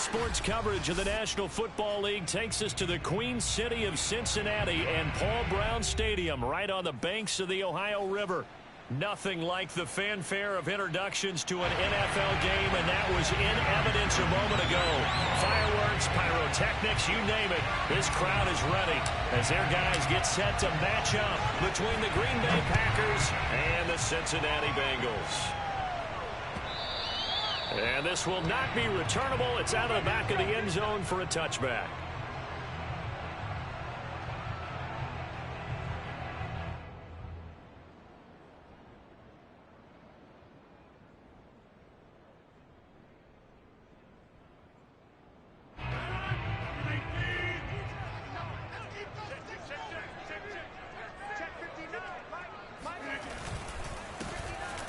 sports coverage of the National Football League takes us to the Queen City of Cincinnati and Paul Brown Stadium right on the banks of the Ohio River. Nothing like the fanfare of introductions to an NFL game, and that was in evidence a moment ago. Fireworks, pyrotechnics, you name it. This crowd is ready as their guys get set to match up between the Green Bay Packers and the Cincinnati Bengals. And this will not be returnable. It's out of the back of the end zone for a touchback.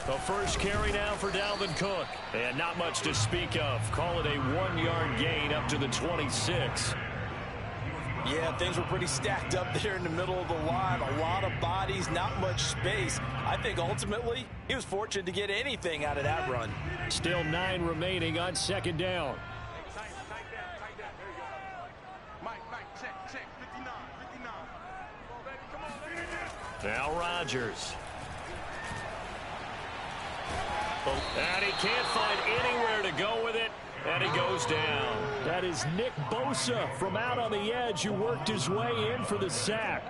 The first carry now for Dalvin Cook. And not much to speak of. Call it a 1-yard gain up to the 26. Yeah, things were pretty stacked up there in the middle of the line. A lot of bodies, not much space. I think ultimately he was fortunate to get anything out of that run. Still 9 remaining on second down. Now Rodgers. And he can't find anywhere to go with it, and he goes down. That is Nick Bosa from out on the edge who worked his way in for the sack.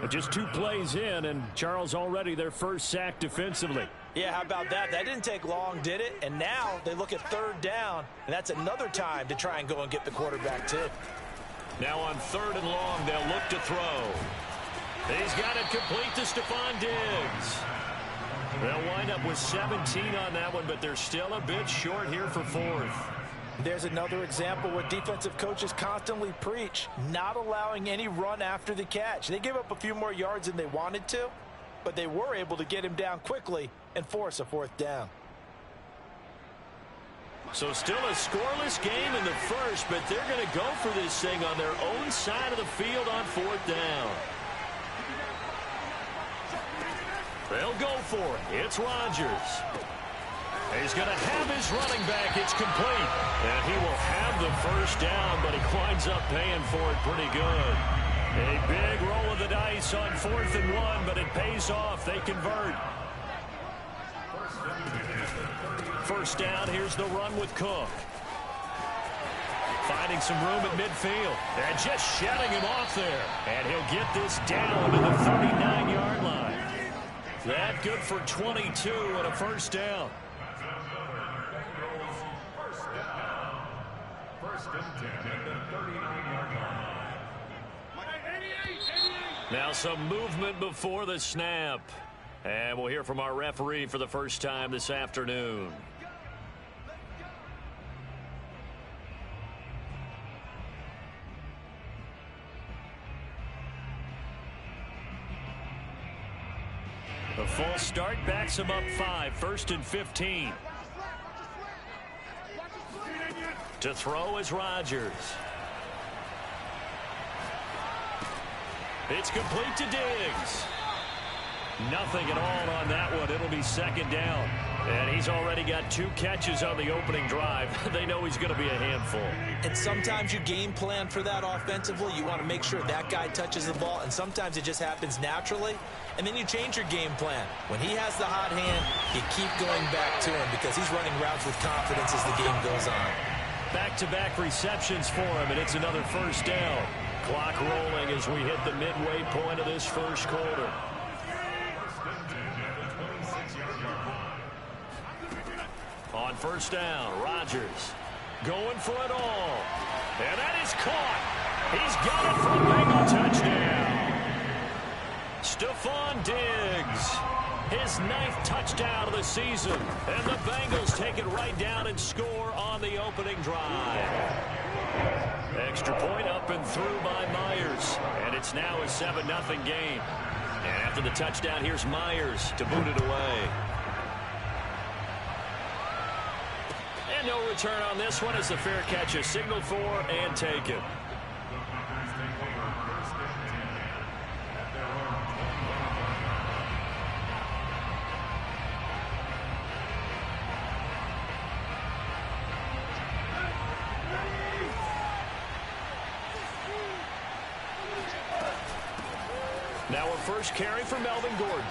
Just 2 plays in, and Charles already their first sack defensively. Yeah, how about that? That didn't take long, did it? And now they look at third down, and that's another time to try and go and get the quarterback too. Now on 3rd and long, they'll look to throw. He's got it complete to Stephon Diggs. They'll wind up with 17 on that one, but they're still a bit short here for 4th. There's another example where defensive coaches constantly preach, not allowing any run after the catch. They gave up a few more yards than they wanted to, but they were able to get him down quickly and force a 4th down. So still a scoreless game in the first, but they're going to go for this thing on their own side of the field on 4th down. They'll go for it. It's Rodgers. He's going to have his running back. It's complete. And he will have the first down, but he winds up paying for it pretty good. A big roll of the dice on 4th and 1, but it pays off. They convert. First down. Here's the run with Cook. Finding some room at midfield. And just shutting him off there. And he'll get this down to the 39-yard line. That good for 22 and a first down. Now some movement before the snap. And we'll hear from our referee for the first time this afternoon. The full start backs him up 5, 1st and 15. To throw is Rodgers. It's complete to Diggs. Nothing at all on that one. It'll be 2nd down. And he's already got 2 catches on the opening drive. They know he's going to be a handful. And sometimes you game plan for that offensively. You want to make sure that guy touches the ball, and sometimes it just happens naturally. And then you change your game plan. When he has the hot hand, you keep going back to him because he's running routes with confidence as the game goes on. Back-to-back receptions for him, and it's another first down. Clock rolling as we hit the midway point of this first quarter. On first down, Rodgers going for it all. And that is caught. He's got it for a Bengal touchdown. Stephon Diggs, his 9th touchdown of the season. And the Bengals take it right down and score on the opening drive. Extra point up and through by Myers. And it's now a 7-0 game. And after the touchdown, here's Myers to boot it away. And no return on this one as the fair catch is signaled for and taken. Now a first carry for Melvin Gordon.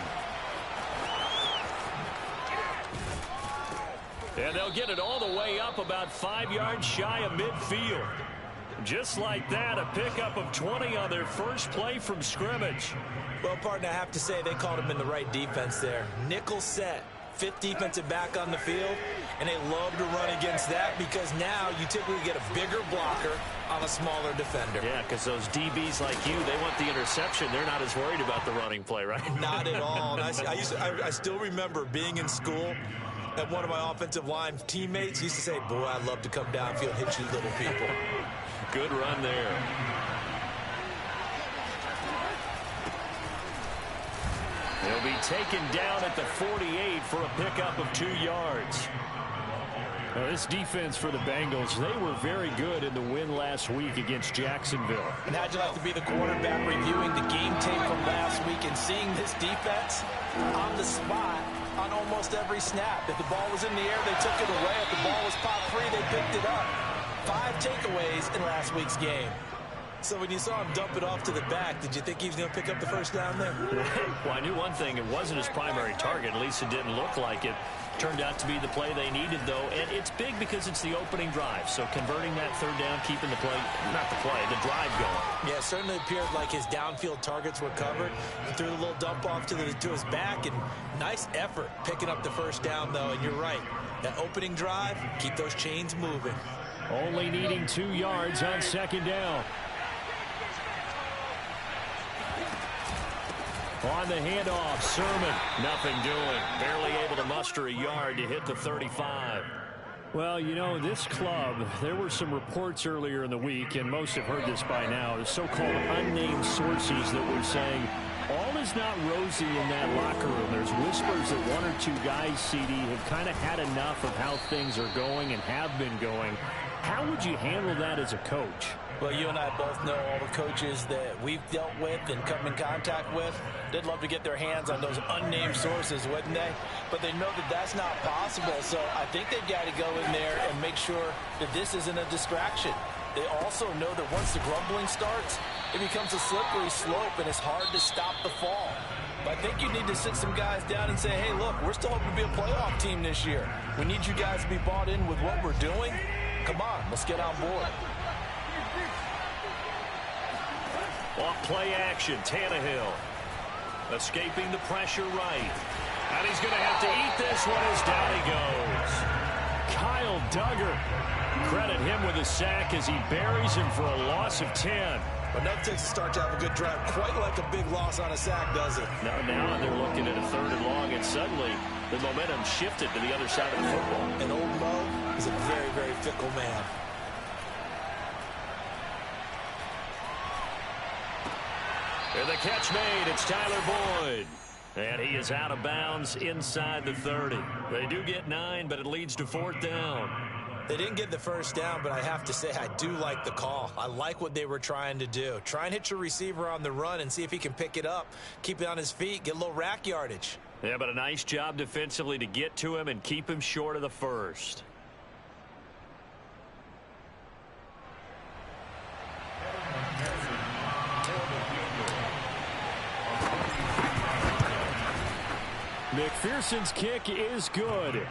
And they'll get it all the way up about 5 yards shy of midfield. Just like that, a pickup of 20 on their first play from scrimmage. Well, partner, I have to say they called him in the right defense there. Nickel set, 5th defensive back on the field, and they love to run against that because now you typically get a bigger blocker on a smaller defender. Yeah, because those DBs like you, they want the interception. They're not as worried about the running play, right? Not at all. And I still remember being in school, and one of my offensive line teammates used to say, boy, I'd love to come downfield, hit you little people. Good run there. He'll be taken down at the 48 for a pickup of 2 yards. Now, this defense for the Bengals, they were very good in the win last week against Jacksonville. And how'd you like to be the quarterback reviewing the game tape from last week and seeing this defense on the spot on almost every snap? If the ball was in the air, they took it away. If the ball was popped free, they picked it up. 5 takeaways in last week's game. So when you saw him dump it off to the back, did you think he was going to pick up the first down there? Well, I knew one thing. It wasn't his primary target. At least it didn't look like it. Turned out to be the play they needed, though. And it's big because it's the opening drive. So converting that 3rd down, keeping the play, not the play, the drive going. Yeah, it certainly appeared like his downfield targets were covered. He threw a little dump off to his back, and nice effort picking up the first down, though. And you're right. That opening drive, keep those chains moving. Only needing 2 yards on 2nd down. On the handoff, Sermon, nothing doing. Barely able to muster a yard to hit the 35. Well, you know, this club, there were some reports earlier in the week, and most have heard this by now, the so-called unnamed sources that were saying all is not rosy in that locker room. There's whispers that 1 or 2 guys, CD, have kind of had enough of how things are going and have been going. How would you handle that as a coach? Well, you and I both know all the coaches that we've dealt with and come in contact with. They'd love to get their hands on those unnamed sources, wouldn't they? But they know that that's not possible, so I think they've got to go in there and make sure that this isn't a distraction. They also know that once the grumbling starts, it becomes a slippery slope, and it's hard to stop the fall. But I think you need to sit some guys down and say, hey, look, we're still hoping to be a playoff team this year. We need you guys to be bought in with what we're doing. Come on, let's get on board. Off play action, Tannehill. Escaping the pressure right. And he's going to have to eat this one as down he goes. Kyle Duggar. Credit him with a sack as he buries him for a loss of 10. But that takes a start to have a good drive. Quite like a big loss on a sack, does it? Now they're looking at a 3rd and long, and suddenly the momentum shifted to the other side of the football. And old Mo is a very, very fickle man. And the catch made. It's Tyler Boyd. And he is out of bounds inside the 30. They do get 9, but it leads to 4th down. They didn't get the first down, but I have to say I do like the call. I like what they were trying to do. Try and hit your receiver on the run and see if he can pick it up. Keep it on his feet. Get a little rack yardage. Yeah, but a nice job defensively to get to him and keep him short of the first. McPherson's kick is good.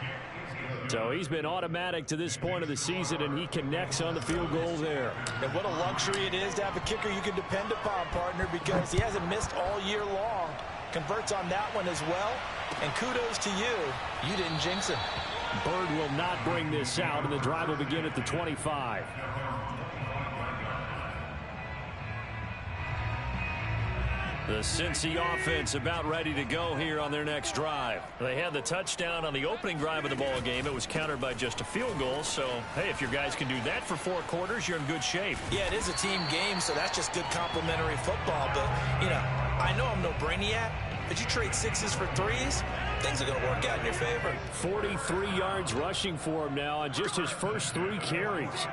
So he's been automatic to this point of the season, and he connects on the field goal there. And what a luxury it is to have a kicker you can depend upon, partner, because he hasn't missed all year long. Converts on that one as well. And kudos to you. You didn't jinx him. Bird will not bring this out, and the drive will begin at the 25. The Cincy offense about ready to go here on their next drive. They had the touchdown on the opening drive of the ball game. It was countered by just a field goal. So, hey, if your guys can do that for 4 quarters, you're in good shape. Yeah, it is a team game, so that's just good complimentary football. But, you know, I know I'm no brainiac, but you trade 6s for 3s, things are going to work out in your favor. 43 yards rushing for him now on just his first 3 carries.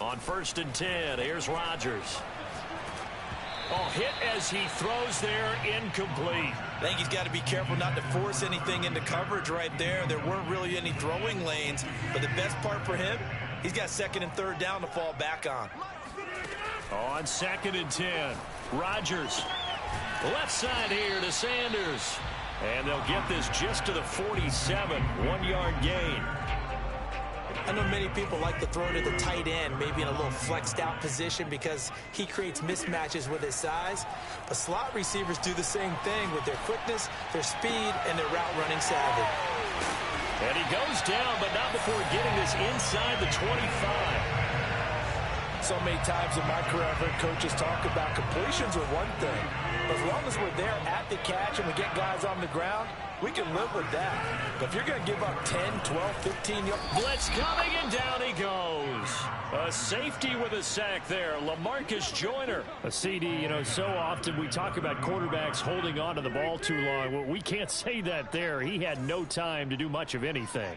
On 1st and 10, here's Rodgers. Oh, hit as he throws there, incomplete. I think he's got to be careful not to force anything into coverage right there. There weren't really any throwing lanes, but the best part for him, he's got 2nd and 3rd down to fall back on. On 2nd and 10, Rodgers. Left side here to Sanders. And they'll get this just to the 47, 1-yard gain. I know many people like to throw to the tight end, maybe in a little flexed out position because he creates mismatches with his size. But slot receivers do the same thing with their quickness, their speed, and their route running savvy. And he goes down, but not before getting this inside the 25. So many times in my career, I've heard coaches talk about completions are one thing. But as long as we're there at the catch and we get guys on the ground, we can live with that. But if you're going to give up 10, 12, 15 yards. Blitz coming, and down he goes. A safety with a sack there, LaMarcus Joyner. A CD, you know, so often we talk about quarterbacks holding on to the ball too long. Well, we can't say that there. He had no time to do much of anything.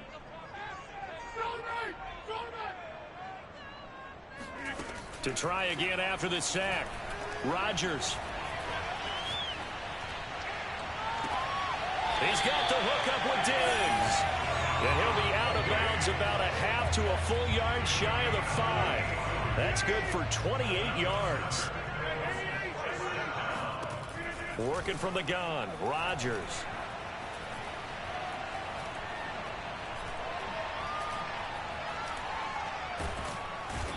To try again after the sack, Rodgers. He's got the hook up with Diggs. And he'll be out of bounds about a half to a full yard shy of the 5. That's good for 28 yards. Working from the gun, Rodgers.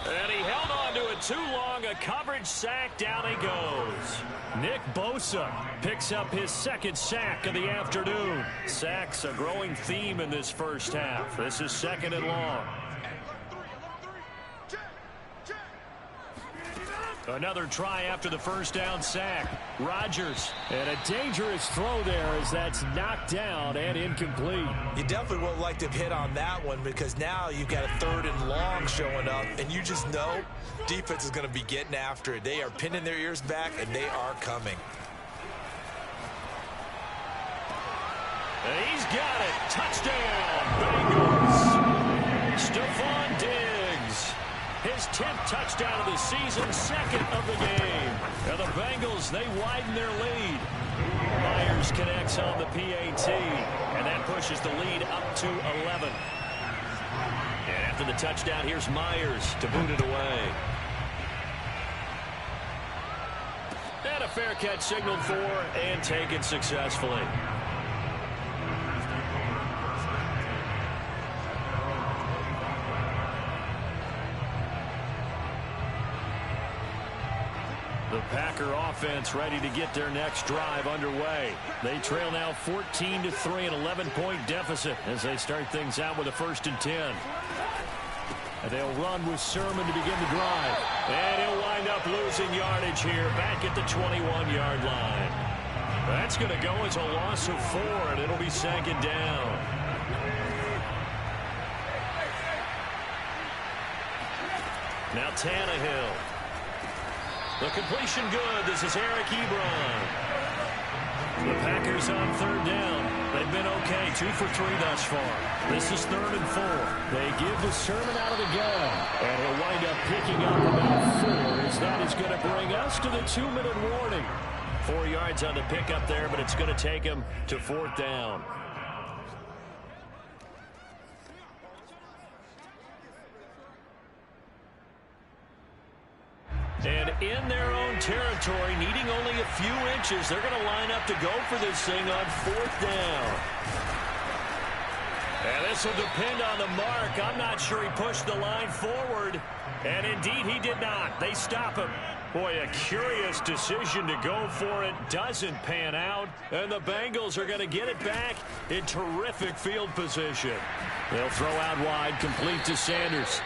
And he held on to it too long. A coverage sack. Down he goes. Nick Bosa picks up his 2nd sack of the afternoon. Sacks a growing theme in this first half. This is 2nd and long. Another try after the first down sack. Rodgers. And a dangerous throw there as that's knocked down and incomplete. You definitely would like to have hit on that one because now you've got a 3rd and long showing up, and you just know defense is going to be getting after it. They are pinning their ears back, and they are coming. And he's got it. Touchdown, Bengals. Stephon Diggs. His 10th touchdown of the season, 2nd of the game. And the Bengals, they widen their lead. Myers connects on the PAT, and that pushes the lead up to 11. And after the touchdown, here's Myers to boot it away. And a fair catch signaled for and taken successfully. The Packer offense ready to get their next drive underway. They trail now 14-3, an 11-point deficit as they start things out with a 1st and 10. And they'll run with Sermon to begin the drive. And he'll wind up losing yardage here back at the 21-yard line. That's going to go as a loss of 4, and it'll be 2nd down. Now Tannehill. The completion good. This is Eric Ebron. The Packers on 3rd down. They've been okay. 2 for 3 thus far. This is 3rd and 4. They give the Sermon out of the gun. And he'll wind up picking up about 4 as that is going to bring us to the 2-minute warning. 4 yards on the pickup there, but it's going to take him to 4th down. And in their own territory, needing only a few inches, they're going to line up to go for this thing on 4th down. And this will depend on the mark. I'm not sure he pushed the line forward. And indeed, he did not. They stop him. Boy, a curious decision to go for it. Doesn't pan out. And the Bengals are going to get it back in terrific field position. They'll throw out wide, complete to Sanders.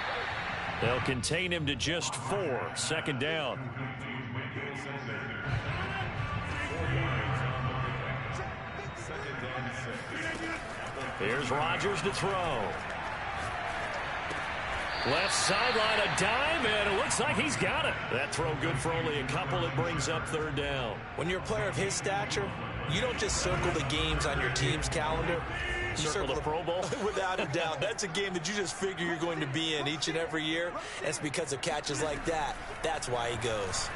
They'll contain him to just 4. 2nd down. Here's Rodgers to throw. Left sideline, a dime, and it looks like he's got it. That throw good for only a couple. It brings up 3rd down. When you're a player of his stature, you don't just circle the games on your team's calendar. You circle the Pro Bowl? Without a doubt. That's a game that you just figure you're going to be in each and every year. And it's because of catches like that. That's why he goes.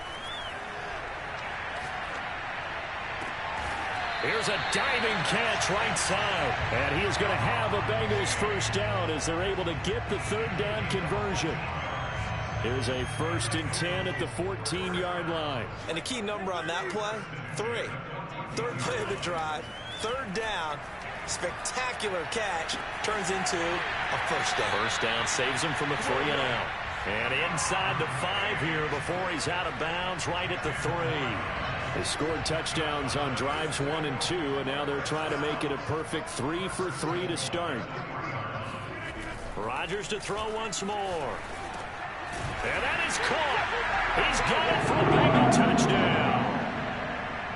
Here's a diving catch right side. And he is going to have a Bengals 1st down as they're able to get the 3rd down conversion. Here's a 1st and 10 at the 14-yard line. And the key number on that play, 3. Third play of the drive, 3rd down. Spectacular catch turns into a 1st down. 1st down saves him from a 3 and out. And inside the 5 here before he's out of bounds right at the 3. They scored touchdowns on drives 1 and 2, and now they're trying to make it a perfect 3 for 3 to start. Rodgers to throw once more. And that is caught. He's going for a Bengal touchdown.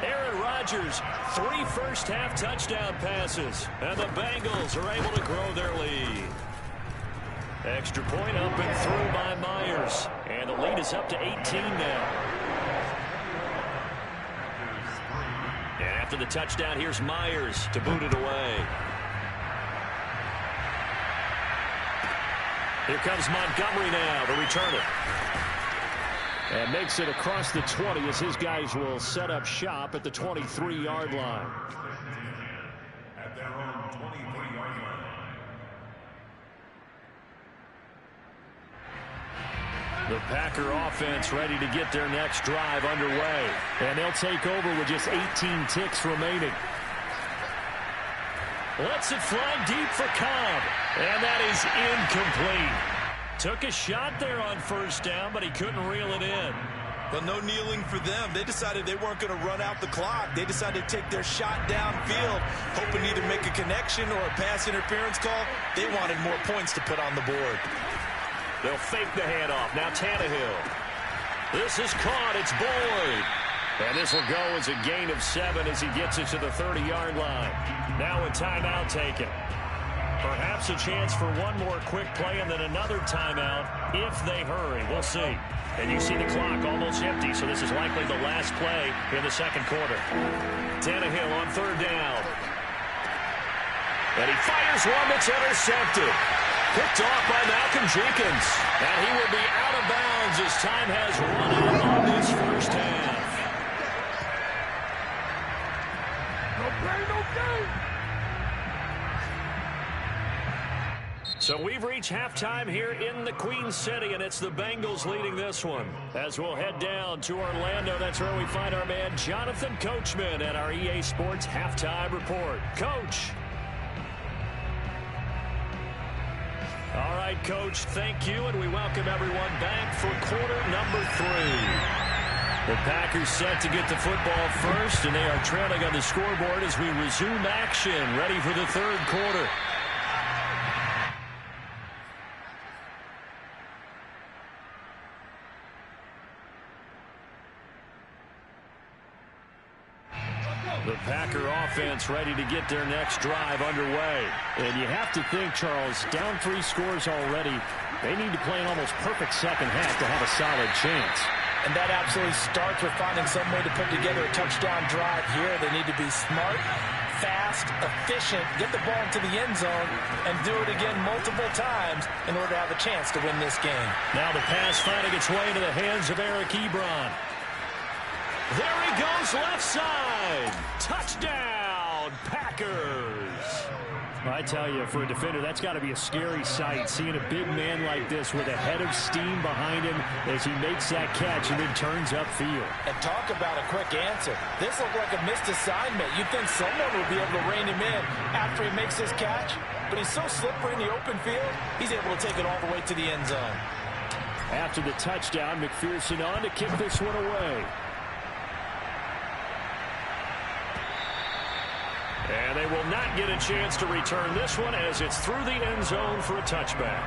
Aaron Rodgers, 3 first-half touchdown passes, and the Bengals are able to grow their lead. Extra point up and through by Myers, and the lead is up to 18 now. And after the touchdown, here's Myers to boot it away. Here comes Montgomery now to return it. And makes it across the 20 as his guys will set up shop at the 23-yard line. At their own 23-yard line. The Packer offense ready to get their next drive underway. And they'll take over with just 18 ticks remaining. Lets it fly deep for Cobb. And that is incomplete. Took a shot there on 1st down, but he couldn't reel it in. But no kneeling for them. They decided they weren't going to run out the clock. They decided to take their shot downfield, hoping to either make a connection or a pass interference call. They wanted more points to put on the board. They'll fake the handoff. Now Tannehill. This is caught. It's Boyd. And this will go as a gain of 7 as he gets it to the 30-yard line. Now a timeout taken. Perhaps a chance for one more quick play and then another timeout if they hurry. We'll see. And you see the clock almost empty, so this is likely the last play in the 2nd quarter. Tannehill on 3rd down. And he fires one that's intercepted. Picked off by Malcolm Jenkins. And he will be out of bounds as time has run out on this 1st half. No play, no game. So we've reached halftime here in the Queen City, and it's the Bengals leading this one. As we'll head down to Orlando, that's where we find our man Jonathan Coachman at our EA Sports Halftime Report. Coach. All right, Coach, thank you, and we welcome everyone back for quarter number 3. The Packers set to get the football first, and they are trailing on the scoreboard as we resume action, ready for the 3rd quarter. The Packer offense ready to get their next drive underway. And you have to think, Charles, down 3 scores already. They need to play an almost perfect 2nd half to have a solid chance. And that absolutely starts with finding some way to put together a touchdown drive here. They need to be smart, fast, efficient, get the ball into the end zone, and do it again multiple times in order to have a chance to win this game. Now the pass finding its way into the hands of Eric Ebron. There he goes, left side. Touchdown, Packers. I tell you, for a defender, that's got to be a scary sight, seeing a big man like this with a head of steam behind him as he makes that catch and then turns upfield. And talk about a quick answer. This looked like a missed assignment. You'd think someone would be able to rein him in after he makes this catch, but he's so slippery in the open field, he's able to take it all the way to the end zone. After the touchdown, McPherson on to kick this one away. And they will not get a chance to return this one as it's through the end zone for a touchback.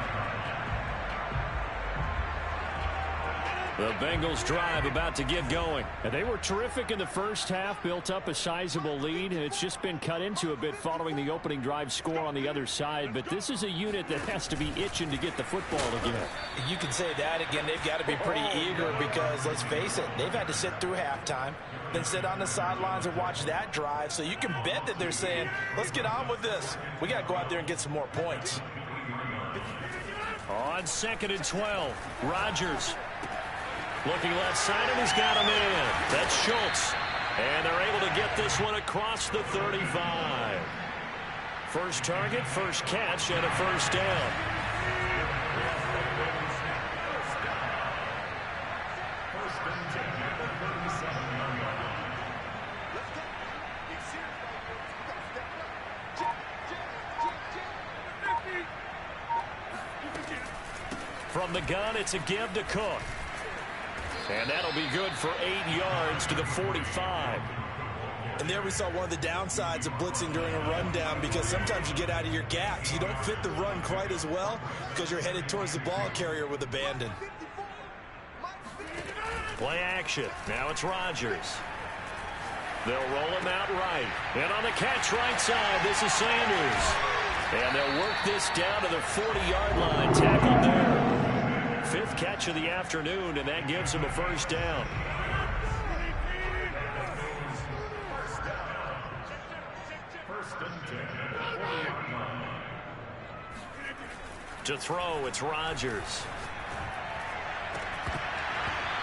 The Bengals drive about to get going. And they were terrific in the 1st half, built up a sizable lead, and it's just been cut into a bit following the opening drive score on the other side. But this is a unit that has to be itching to get the football again. You can say that again. They've got to be pretty eager because, let's face it, they've had to sit through halftime, then sit on the sidelines and watch that drive. So you can bet that they're saying, let's get on with this. We got to go out there and get some more points. On 2nd and 12, Rodgers. Looking left side, and he's got him in. That's Schultz. And they're able to get this one across the 35. First target, first catch, and a 1st down. From the gun, it's a give to Cook. And that'll be good for 8 yards to the 45. And there we saw one of the downsides of blitzing during a rundown, because sometimes you get out of your gaps. You don't fit the run quite as well because you're headed towards the ball carrier with abandon. Play action. Now it's Rodgers. They'll roll him out right. And on the catch right side, this is Sanders. And they'll work this down to the 40-yard line. Tackled there. 5th catch of the afternoon, and that gives him a first down. To throw, it's Rodgers.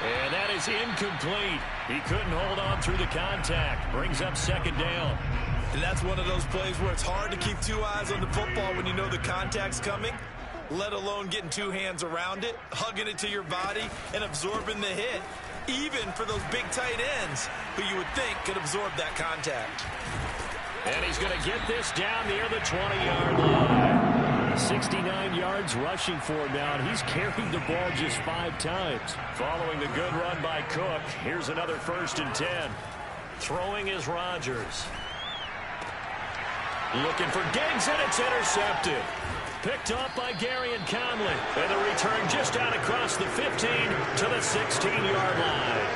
And that is incomplete. He couldn't hold on through the contact. Brings up 2nd down. And that's one of those plays where it's hard to keep 2 eyes on the football when you know the contact's coming, let alone getting 2 hands around it, hugging it to your body, and absorbing the hit, even for those big tight ends who you would think could absorb that contact. And he's going to get this down near the 20-yard line. 69 yards rushing for him now, and he's carried the ball just 5 times. Following the good run by Cook, here's another 1st and 10. Throwing is Rodgers. Looking for Diggs, and it's intercepted. Picked up by Gary and Conley. And the return just out across the 15 to the 16-yard line.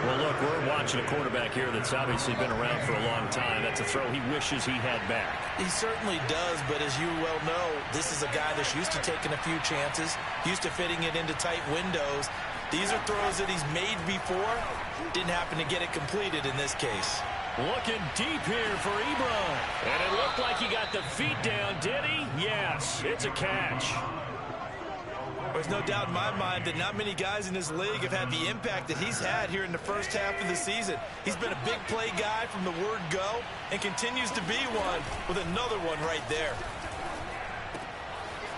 Well, look, we're watching a quarterback here that's obviously been around for a long time. That's a throw he wishes he had back. He certainly does, but as you well know, this is a guy that's used to taking a few chances, used to fitting it into tight windows. These are throws that he's made before. Didn't happen to get it completed in this case. Looking deep here for Ebron. And it looked like he got the feet down, did he? Yes, it's a catch. There's no doubt in my mind that not many guys in this league have had the impact that he's had here in the first half of the season. He's been a big play guy from the word go and continues to be one with another one right there.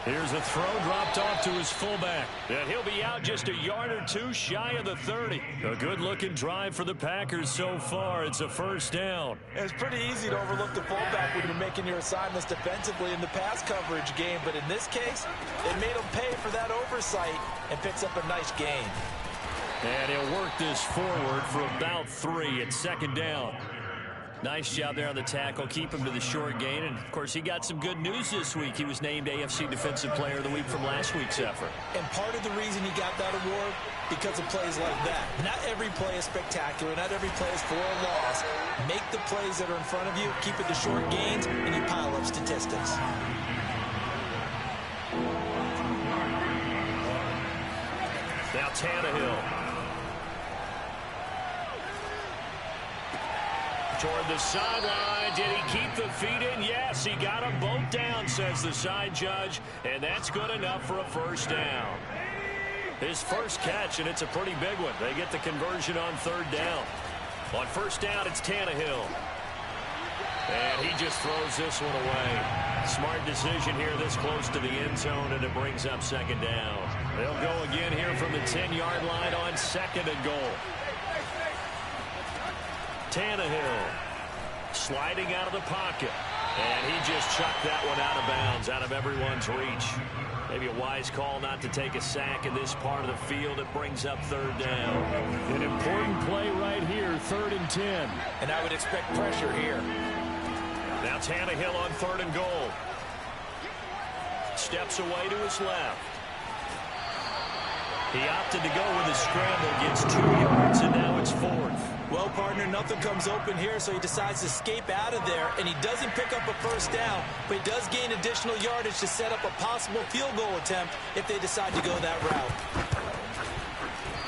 Here's a throw dropped off to his fullback. And he'll be out just a yard or 2 shy of the 30. A good-looking drive for the Packers so far. It's a first down. It's pretty easy to overlook the fullback when you're making your assignments defensively in the pass coverage game. But in this case, they made him pay for that oversight and picks up a nice gain. And he'll work this forward for about 3 at 2nd down. Nice job there on the tackle. Keep him to the short gain. And, of course, he got some good news this week. He was named AFC Defensive Player of the Week from last week's effort. And part of the reason he got that award, because of plays like that. Not every play is spectacular. Not every play is for a loss. Make the plays that are in front of you, keep it to short gains, and you pile up statistics. Now Tannehill. Toward the sideline. Did he keep the feet in? Yes, he got them both down, says the side judge. And that's good enough for a first down. His first catch, and it's a pretty big one. They get the conversion on 3rd down. On 1st down, it's Tannehill. And he just throws this one away. Smart decision here this close to the end zone, and it brings up 2nd down. They'll go again here from the 10-yard line on 2nd and goal. Tannehill sliding out of the pocket. And he just chucked that one out of bounds, out of everyone's reach. Maybe a wise call not to take a sack in this part of the field. It brings up 3rd down. An important play right here, 3rd and 10. And I would expect pressure here. Now Tannehill on 3rd and goal. Steps away to his left. He opted to go with a scramble, gets 2 yards, and now it's 4th. Well, partner, nothing comes open here, so he decides to escape out of there, and he doesn't pick up a first down, but he does gain additional yardage to set up a possible field goal attempt if they decide to go that route.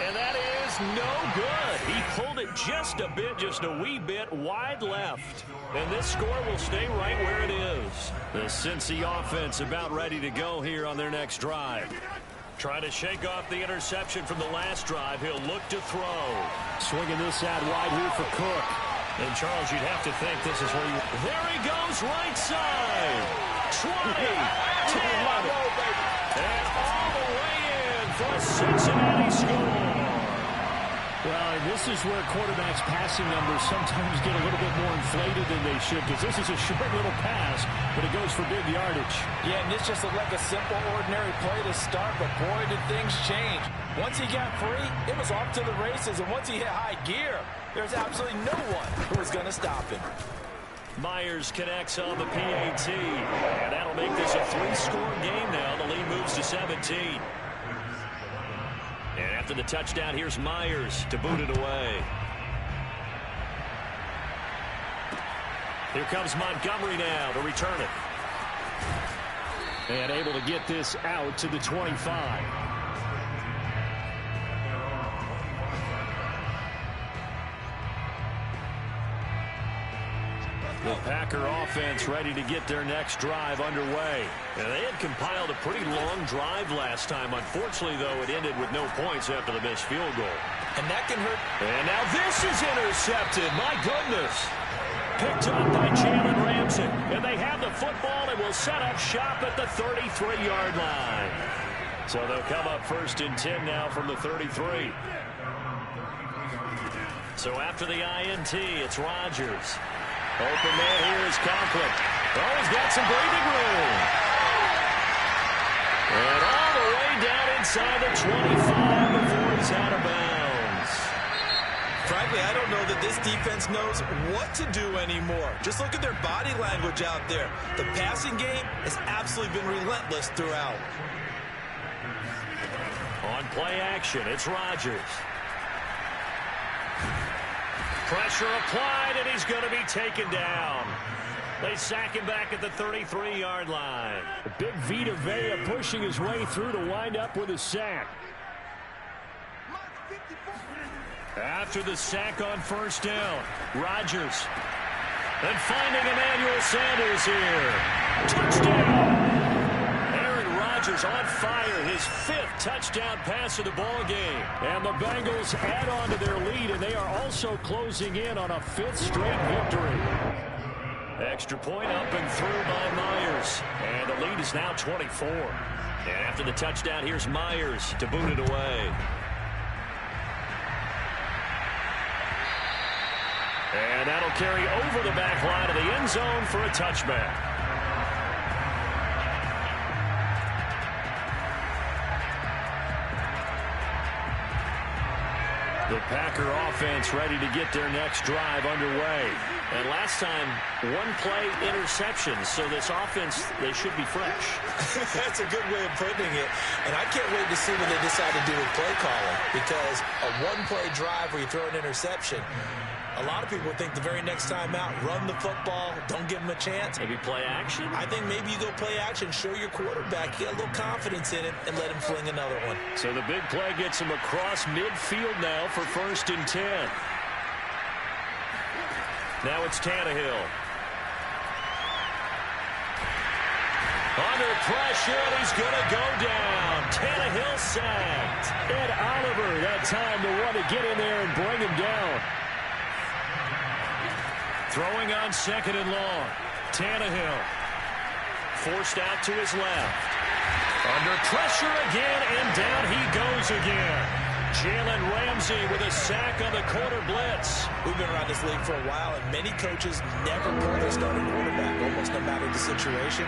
And that is no good. He pulled it just a bit, just a wee bit wide left. And this score will stay right where it is. The Cincy offense about ready to go here on their next drive. Trying to shake off the interception from the last drive. He'll look to throw. Swinging this out wide here for Cook. And, Charles, you'd have to think this is where you... There he goes, right side. 20, 10, and all the way in for a Cincinnati score. Well, and this is where quarterbacks' passing numbers sometimes get a little bit more inflated than they should, because this is a short little pass, but it goes for big yardage. Yeah, and this just looked like a simple, ordinary play to start, but boy, did things change. Once he got free, it was off to the races, and once he hit high gear, there's absolutely no one who was going to stop him. Myers connects on the PAT, and that'll make this a 3-score game now. The lead moves to 17. And after the touchdown, here's Myers to boot it away. Here comes Montgomery now to return it. And able to get this out to the 25. The Packer offense ready to get their next drive underway. And they had compiled a pretty long drive last time. Unfortunately, though, it ended with no points after the missed field goal. And that can hurt. And now this is intercepted. My goodness. Picked up by Jalen Ramsey. And they have the football and will set up shop at the 33-yard line. So they'll come up 1st and 10 now from the 33. So after the INT, it's Rodgers. Open man here is Conklin. Oh, he's got some breathing room. And all the way down inside the 25 before he's out of bounds. Frankly, I don't know that this defense knows what to do anymore. Just look at their body language out there. The passing game has absolutely been relentless throughout. On play action, it's Rodgers. Pressure applied, and he's going to be taken down. They sack him back at the 33-yard line. Big Vita Vea pushing his way through to wind up with a sack. After the sack on 1st down, Rodgers. And finding Emmanuel Sanders here. Touchdown! Rodgers on fire, his 5th touchdown pass of the ball game. And the Bengals add on to their lead, and they are also closing in on a 5th straight victory. Extra point up and through by Myers. And the lead is now 24. And after the touchdown, here's Myers to boot it away. And that'll carry over the back line of the end zone for a touchback. The Packer offense ready to get their next drive underway. And last time, 1-play interception. So this offense, they should be fresh. That's a good way of putting it. And I can't wait to see what they decide to do with play calling. Because a 1-play drive where you throw an interception, a lot of people think the very next time out, run the football, don't give them a chance. Maybe play action? I think maybe you go play action, show your quarterback, get a little confidence in it, and let him fling another one. So the big play gets him across midfield now for 1st and 10. Now it's Tannehill. Under pressure, and he's going to go down. Tannehill sacked. Ed Oliver, that time to want to get in there and bring him down. Throwing on 2nd and long. Tannehill forced out to his left. Under pressure again, and down he goes again. Jalen Ramsey with a sack on the corner blitz. We've been around this league for a while, and many coaches never pull their starting quarterback, almost no matter the situation.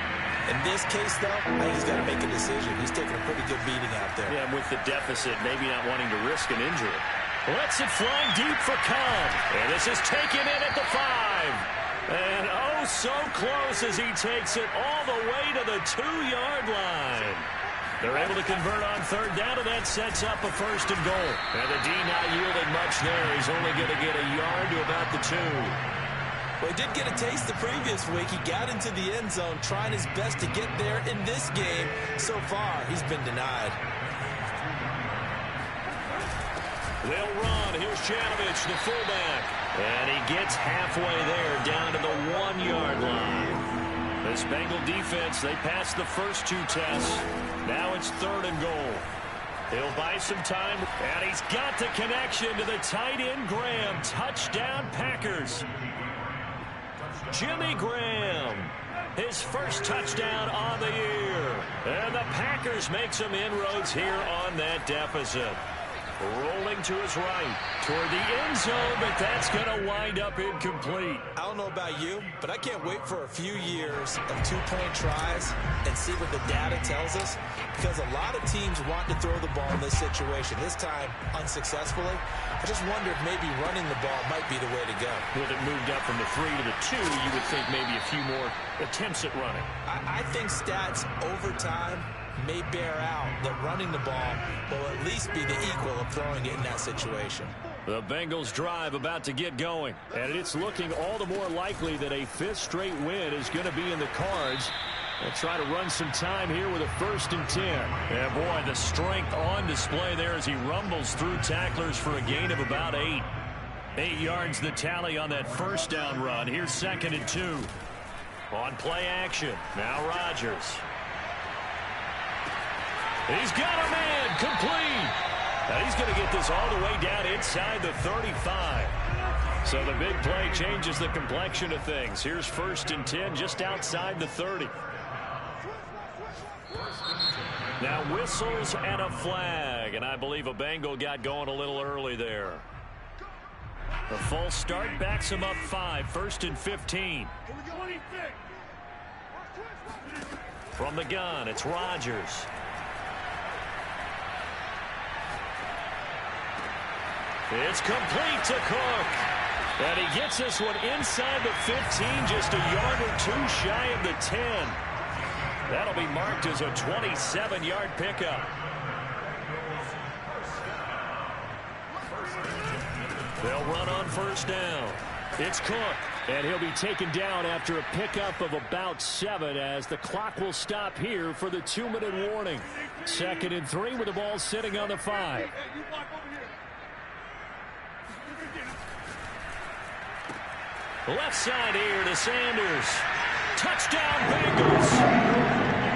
In this case, though, I think he's got to make a decision. He's taking a pretty good beating out there. Yeah, with the deficit, maybe not wanting to risk an injury. Lets it fly deep for Cobb. And this is taken in at the 5. And oh, so close as he takes it all the way to the 2-yard line. They're able to convert on 3rd down, and that sets up a 1st and goal. And the D not yielding much there. He's only going to get a yard to about the 2. Well, he did get a taste the previous week. He got into the end zone, trying his best to get there in this game. So far, he's been denied. They'll run. Here's Janovich, the fullback. And he gets halfway there, down to the 1-yard line. This Bengal defense, they passed the first 2 tests. Now it's 3rd and goal. He'll buy some time. And he's got the connection to the tight end, Graham. Touchdown, Packers. Jimmy Graham, his first touchdown on the year. And the Packers make some inroads here on that deficit. Rolling to his right toward the end zone, but that's going to wind up incomplete. I don't know about you, but I can't wait for a few years of two-point tries and see what the data tells us, because a lot of teams want to throw the ball in this situation. This time, unsuccessfully. I just wonder if maybe running the ball might be the way to go. With it moved up from the 3 to the 2, you would think maybe a few more attempts at running. I think stats over time may bear out that running the ball will at least be the equal of throwing it in that situation. The Bengals drive about to get going, and it's looking all the more likely that a 5th straight win is going to be in the cards. They'll try to run some time here with a 1st and 10. And boy, the strength on display there as he rumbles through tacklers for a gain of about 8. 8 yards the tally on that 1st down run. Here's 2nd and 2. On play action. Now Rodgers. He's got a man complete. Now he's going to get this all the way down inside the 35. So the big play changes the complexion of things. Here's 1st and 10 just outside the 30. Now whistles and a flag, and I believe a Bengal got going a little early there. The false start backs him up 5, 1st and 15. From the gun, it's Rodgers. It's complete to Cook. And he gets this one inside the 15, just a yard or 2 shy of the 10. That'll be marked as a 27-yard pickup. They'll run on 1st down. It's Cook, and he'll be taken down after a pickup of about 7 as the clock will stop here for the 2-minute warning. 2nd and 3 with the ball sitting on the 5. Left side here to Sanders. Touchdown Bengals.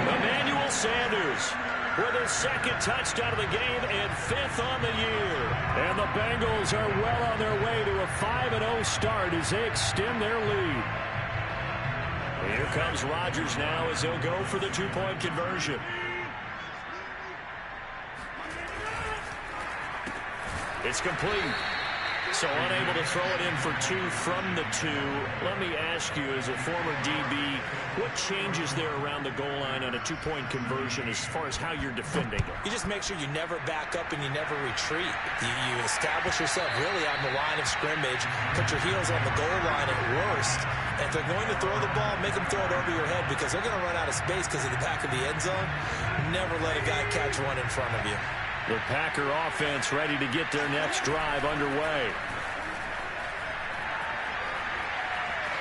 Emmanuel Sanders with his 2nd touchdown of the game and 5th on the year. And the Bengals are well on their way to a 5-0 start as they extend their lead. Here comes Rodgers now as he'll go for the 2-point conversion. It's complete. So unable to throw it in for 2 from the 2. Let me ask you, as a former DB, what changes there around the goal line on a 2-point conversion as far as how you're defending it? You just make sure you never back up and you never retreat. You establish yourself really on the line of scrimmage, put your heels on the goal line at worst. And if they're going to throw the ball, make them throw it over your head because they're going to run out of space because of the back of the end zone. Never let a guy catch one in front of you. The Packer offense ready to get their next drive underway.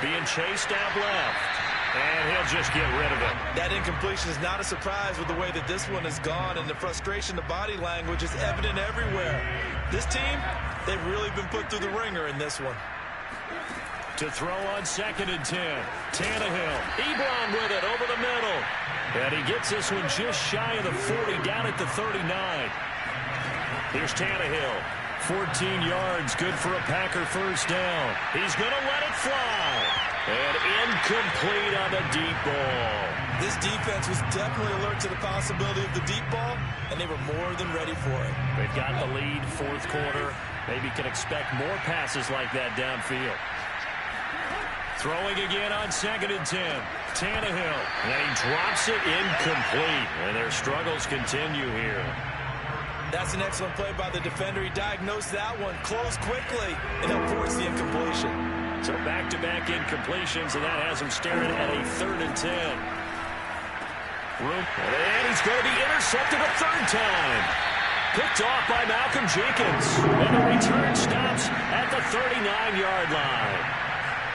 Being chased out left. And he'll just get rid of it. That incompletion is not a surprise with the way that this one has gone, and the frustration, the body language is evident everywhere. This team, they've really been put through the ringer in this one. To throw on 2nd and 10. Tannehill. Ebron with it over the middle. And he gets this one just shy of the 40 down at the 39. Here's Tannehill. 14 yards, good for a Packer 1st down. He's going to let it fly. And incomplete on the deep ball. This defense was definitely alert to the possibility of the deep ball, and they were more than ready for it. They've got the lead, 4th quarter. Maybe can expect more passes like that downfield. Throwing again on 2nd and 10. Tannehill. And he drops it incomplete. And their struggles continue here. That's an excellent play by the defender. He diagnosed that one, closed quickly, and he'll force the incompletion. So back-to-back incompletions, and that has him staring at a 3rd and 10. And he's going to be intercepted a 3rd time. Picked off by Malcolm Jenkins. And the return stops at the 39-yard line.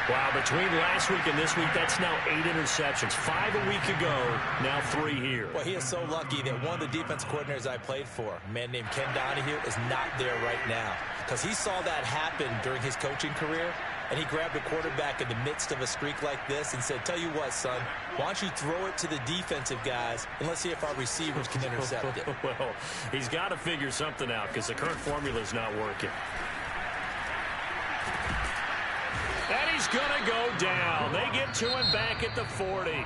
Wow, between last week and this week, that's now 8 interceptions. 5 a week ago, now 3 here. Well, he is so lucky that one of the defense coordinators I played for, a man named Ken Donahue, is not there right now. Because he saw that happen during his coaching career, and he grabbed a quarterback in the midst of a streak like this and said, tell you what, son, why don't you throw it to the defensive guys, and let's see if our receivers can intercept it. Well, he's got to figure something out because the current formula is not working. And he's going to go down. They get to him back at the 40.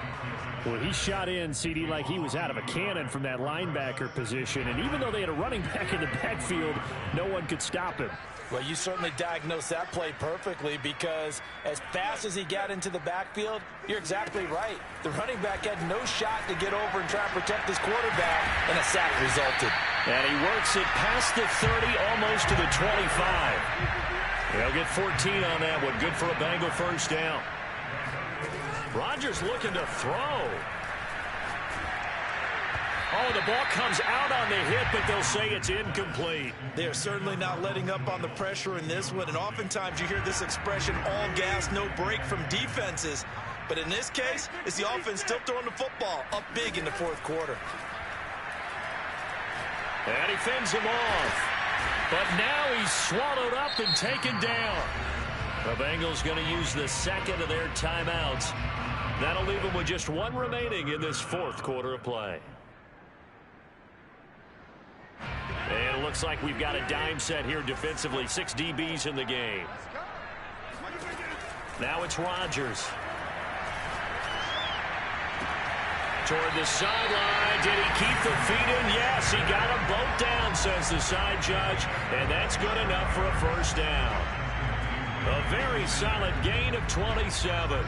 Well, he shot in, CD, like he was out of a cannon from that linebacker position. And even though they had a running back in the backfield, no one could stop him. Well, you certainly diagnosed that play perfectly, because as fast as he got into the backfield, you're exactly right. The running back had no shot to get over and try and protect his quarterback, and a sack resulted. And he works it past the 30, almost to the 25. He'll get 14 on that one. Good for a Bengal first down. Rodgers looking to throw. Oh, the ball comes out on the hit, but they'll say it's incomplete. They're certainly not letting up on the pressure in this one, and oftentimes you hear this expression, all gas, no break, from defenses. But in this case, it's the offense still throwing the football up big in the fourth quarter. And he fends him off. But now he's swallowed up and taken down. The Bengals going to use the second of their timeouts. That'll leave them with just one remaining in this fourth quarter of play. And it looks like we've got a dime set here defensively. 6 DBs in the game. Now it's Rodgers. Toward the sideline. Did he keep the feet in? Yes, he got them both down, says the side judge. And that's good enough for a first down. A very solid gain of 27.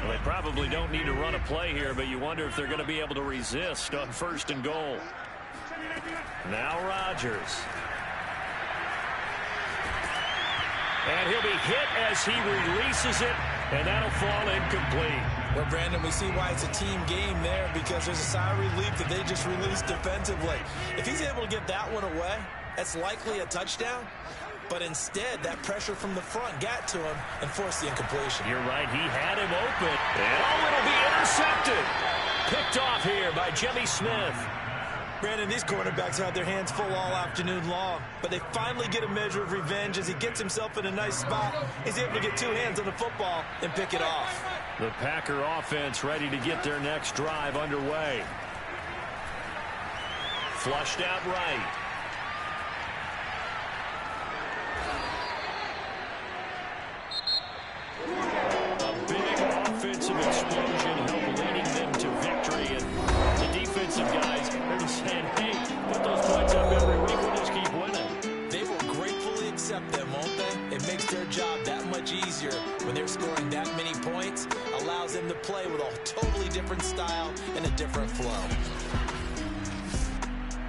Well, they probably don't need to run a play here, but you wonder if they're going to be able to resist on first and goal. Now Rodgers. And he'll be hit as he releases it, and that'll fall incomplete. Well, Brandon, we see why it's a team game there, because there's a sigh of relief that they just released defensively. If he's able to get that one away, that's likely a touchdown. But instead, that pressure from the front got to him and forced the incompletion. You're right. He had him open. And oh, it'll be intercepted. Picked off here by Jimmy Smith. Brandon, these quarterbacks have their hands full all afternoon long, but they finally get a measure of revenge as he gets himself in a nice spot. He's able to get 2 hands on the football and pick it off. The Packer offense ready to get their next drive underway. Flushed out right. A big offensive explosion helped leading them to victory. And the defensive guys, they're just saying, hey, put those points up every week. We'll just keep winning. They will gratefully accept them, won't they? It makes their job that much easier when they're scoring that many points. Allows them to play with a totally different style and a different flow.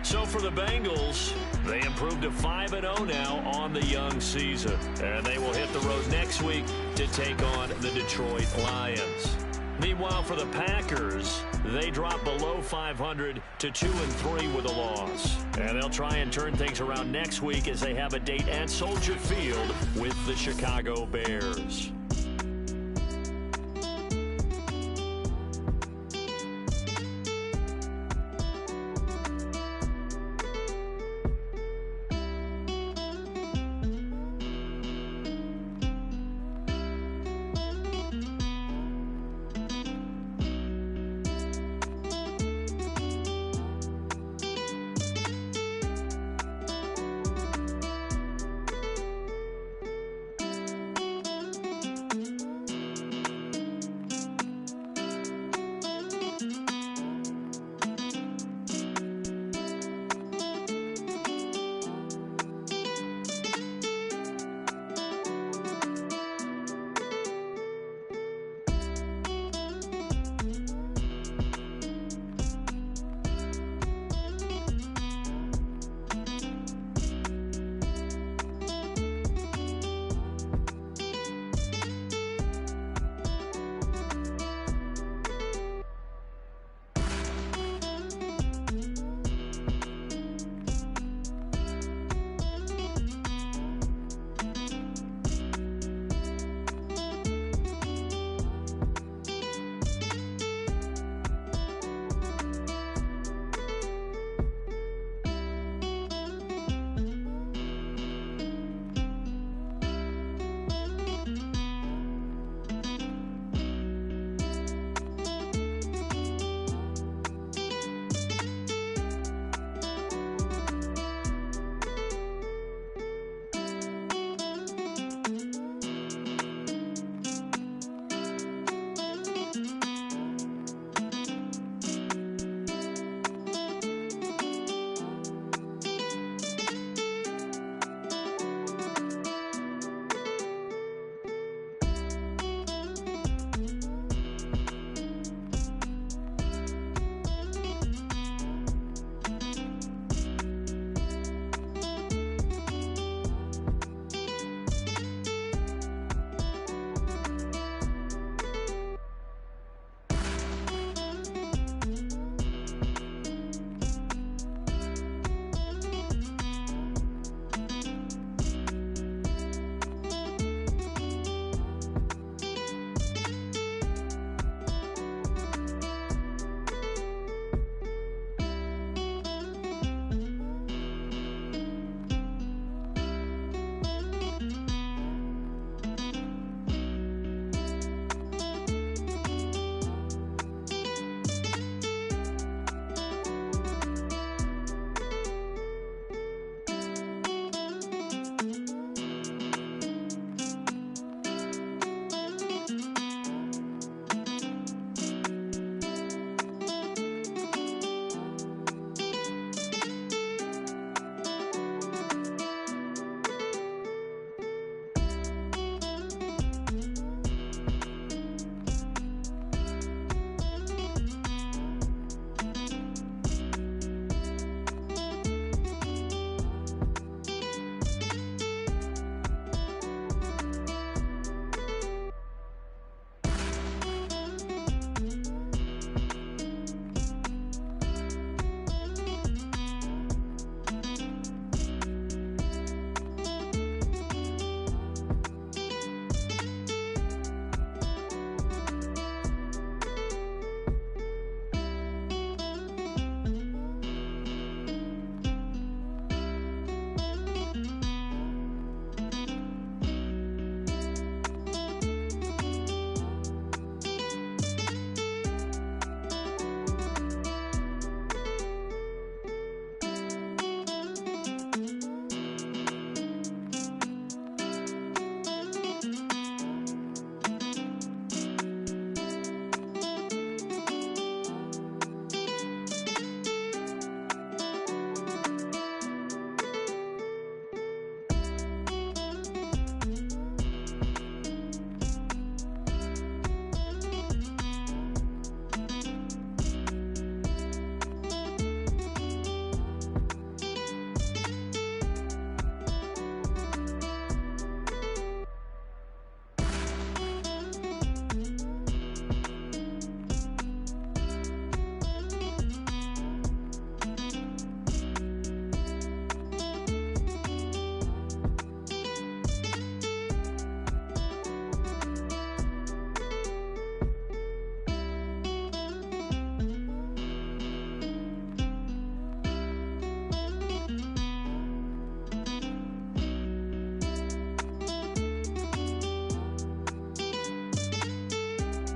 So for the Bengals, they improved to 5-0 now on the young season. And they will hit the road next week to take on the Detroit Lions. Meanwhile, for the Packers, they drop below 500 to 2-3 with a loss. And they'll try and turn things around next week as they have a date at Soldier Field with the Chicago Bears.